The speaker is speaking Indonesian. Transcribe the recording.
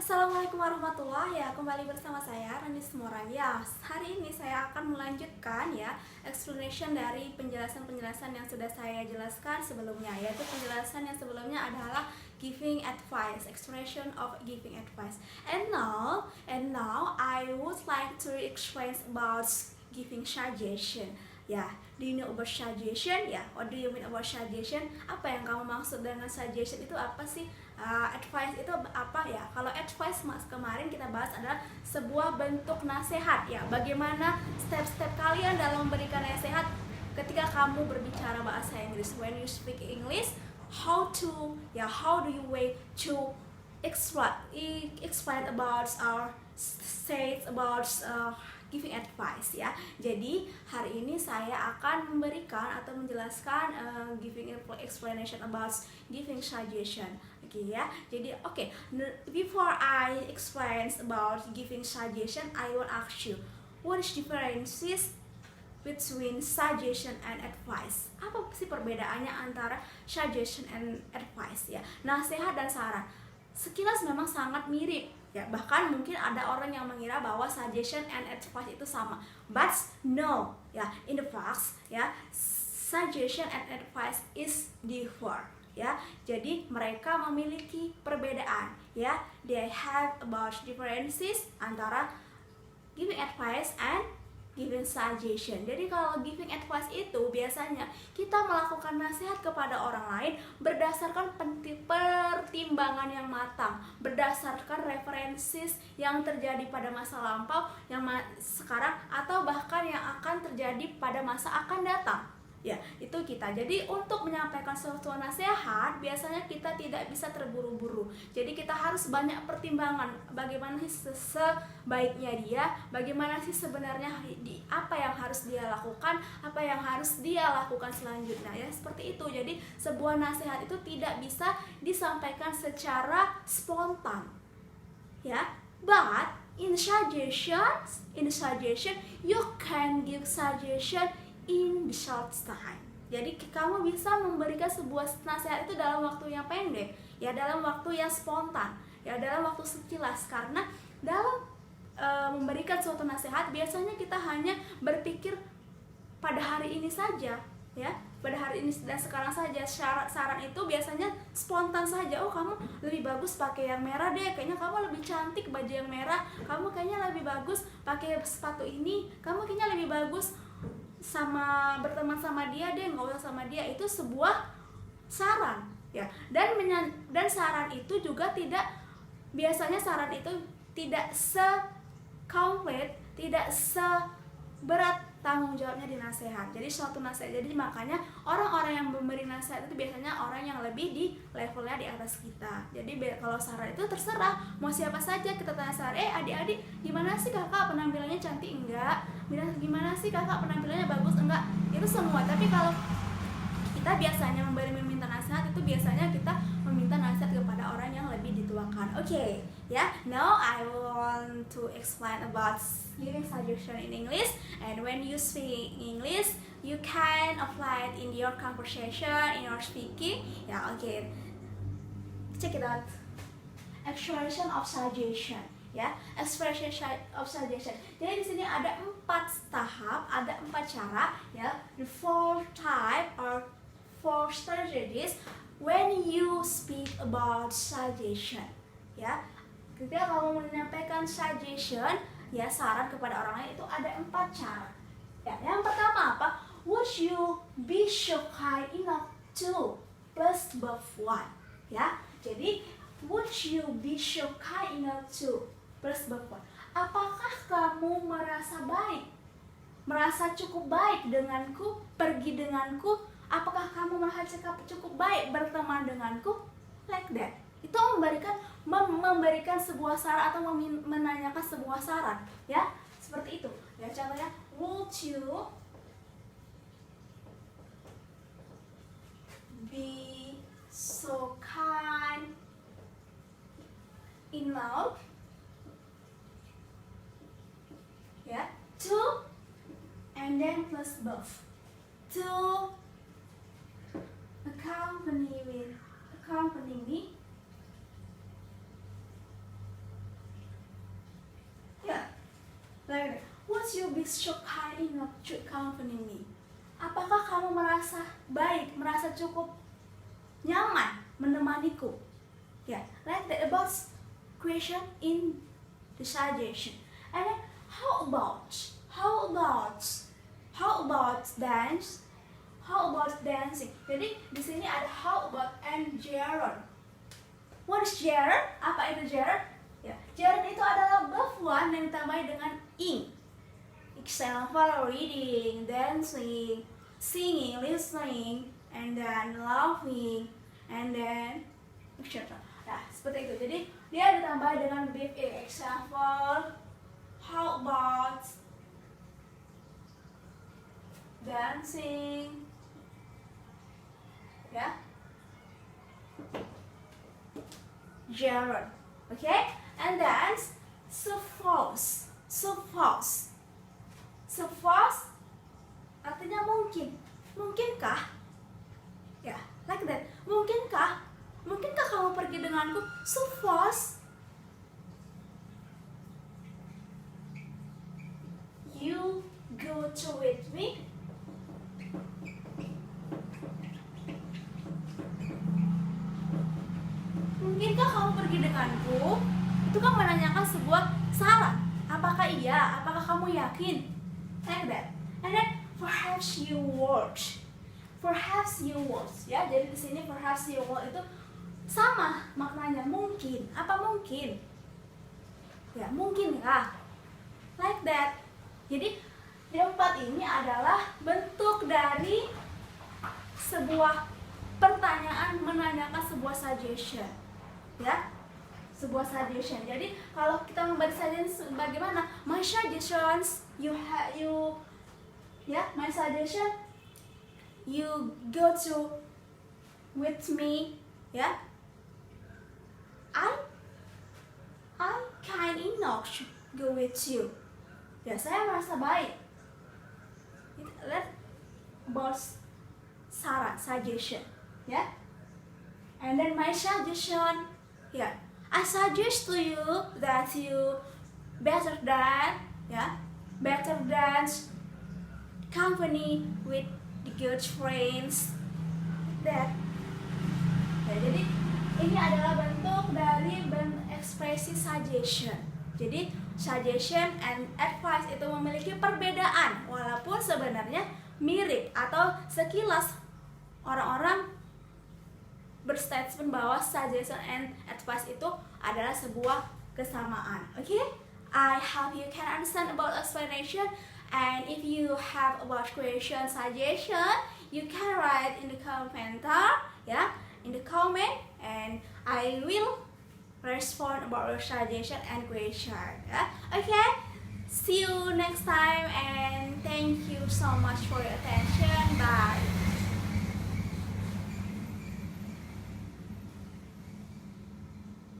Assalamualaikum warahmatullahi wabarakatuh. Kembali bersama saya Ranis Moran. Ya, hari ini saya akan melanjutkan ya explanation dari penjelasan-penjelasan yang sudah saya jelaskan sebelumnya. Yaitu penjelasan yang sebelumnya adalah giving advice, explanation of giving advice. And now I would like to explain about giving suggestion. Ya, do you know about suggestion? Ya, what do you mean about suggestion? Apa yang kamu maksud dengan suggestion itu apa sih? Advice itu apa ya? Kalau advice kemarin kita bahas adalah sebuah bentuk nasihat ya. Bagaimana step-step kalian dalam memberikan nasihat ketika kamu berbicara bahasa Inggris. When you speak English, how do you way to explain about our say about giving advice ya. Jadi hari ini saya akan memberikan atau menjelaskan giving explanation about giving suggestion. Oke ya. Jadi before I explain about giving suggestion, I will ask you, what is differences between suggestion and advice? Apa sih perbedaannya antara suggestion and advice ya? Nasihat dan saran. Sekilas memang sangat mirip ya, bahkan mungkin ada orang yang mengira bahwa suggestion and advice itu sama, but no ya, in the fact ya, suggestion and advice is differ ya. Jadi mereka memiliki perbedaan ya, they have about differences antara giving advice and giving suggestion. Jadi kalau giving advice itu biasanya kita melakukan nasihat kepada orang lain berdasarkan pertimbangan yang matang, berdasarkan referensis yang terjadi pada masa lampau, yang sekarang, atau bahkan yang akan terjadi pada masa akan datang. Ya, itu kita. Jadi untuk menyampaikan suatu nasihat biasanya kita tidak bisa terburu-buru. Jadi kita harus banyak pertimbangan bagaimana sih sebaiknya dia, bagaimana sih sebenarnya apa yang harus dia lakukan, apa yang harus dia lakukan selanjutnya ya, seperti itu. Jadi sebuah nasihat itu tidak bisa disampaikan secara spontan. Ya, but in suggestion you can give suggestion in the short time. Jadi kamu bisa memberikan sebuah nasihat itu dalam waktu yang pendek, ya dalam waktu yang spontan, ya dalam waktu sekilas. Karena dalam memberikan suatu nasihat biasanya kita hanya berpikir pada hari ini saja, ya pada hari ini dan sekarang saja. Saran itu biasanya spontan saja. Oh, kamu lebih bagus pakai yang merah deh, kayaknya kamu lebih cantik baju yang merah, kamu kayaknya lebih bagus pakai sepatu ini, kamu kayaknya lebih bagus berteman sama dia deh, nggak usah sama dia. Itu sebuah saran ya. Dan saran itu juga biasanya saran itu tidak se-complete, tidak seberat tanggung jawabnya di nasihat. Jadi suatu nasihat, jadi makanya orang-orang yang memberi nasihat itu biasanya orang yang lebih di levelnya di atas kita. Jadi kalau saran itu terserah mau siapa saja kita tanya saran, adik-adik gimana sih kakak penampilannya, cantik enggak, gimana sih kakak penampilannya bagus enggak, itu semua. Tapi kalau kita biasanya meminta nasihat itu biasanya kita meminta nasihat kepada orang yang lebih dituakan. Oke, ya. Now I want to explain about giving suggestion in English, and when you speak English you can apply it in your conversation, in your speaking. Ya, oke. Check it out. Expression of suggestion. Ya, expression of suggestion. Jadi di sini ada 4 tahap, ada 4 cara ya. The 4 type or 4 strategies when you speak about suggestion. Ya, ketika kamu menyampaikan suggestion, ya saran kepada orang lain, itu ada 4 cara. Ya, yang pertama apa? Would you be so kind enough to plus above 1? Ya, jadi would you be so kind enough to plus above 1? Apakah kamu merasa baik, merasa cukup baik denganku, pergi denganku? Apakah kamu merasa cukup baik berteman denganku? Like that. Itu memberikan sebuah saran atau menanyakan sebuah saran, ya seperti itu. Ya, contohnya, would you be so kind enough, ya, to and then plus above, to accompany me you be so kind enough to accompany me? Apakah kamu merasa baik, merasa cukup nyaman menemaniku? Ya, like that about question in the suggestion. And then how about dance? How about dancing? Jadi di sini ada how about and gerund. What is gerund? Apa itu gerund? Ya, gerund itu adalah verb one yang ditambahi dengan ing. Example, reading, dancing, singing, listening, and then laughing, and then etc. Nah, seperti itu. Jadi dia ditambah dengan with ing. Example, how about dancing, ya, gerund, okay, and then suppose artinya mungkinkah, ya, like that, mungkinkah kamu pergi denganku? Suppose you go to with me. Mungkinkah kamu pergi denganku? Itu kan menanyakan sebuah saran. Apakah iya? Apakah kamu yakin? Like that. And then perhaps you would. Ya, jadi di sini perhaps you would itu sama maknanya, mungkin. Apa mungkin? Ya, mungkinkah? Like that. Jadi di empat ini adalah bentuk dari sebuah pertanyaan menanyakan sebuah suggestion. Ya, sebuah suggestion. Jadi kalau kita memberi suggestion bagaimana? My suggestions, my suggestion, you go to with me, ya. I kind enough to go with you. Ya, saya merasa baik. Let boss saran, suggestion, ya. And then my suggestion, ya, I suggest to you that you better dance company with the good friends. That. Ya, jadi ini adalah bentuk dari ekspresi suggestion. Jadi suggestion and advice itu memiliki perbedaan walaupun sebenarnya mirip atau sekilas orang-orang berstatement bahwa suggestion and advice itu adalah sebuah kesamaan. Okay? I hope you can understand about explanation, and if you have about question, suggestion, you can write in the commenter, in the comment, and I will respond about your suggestion and question. Okay? See you next time, and thank you so much for your attention. Bye.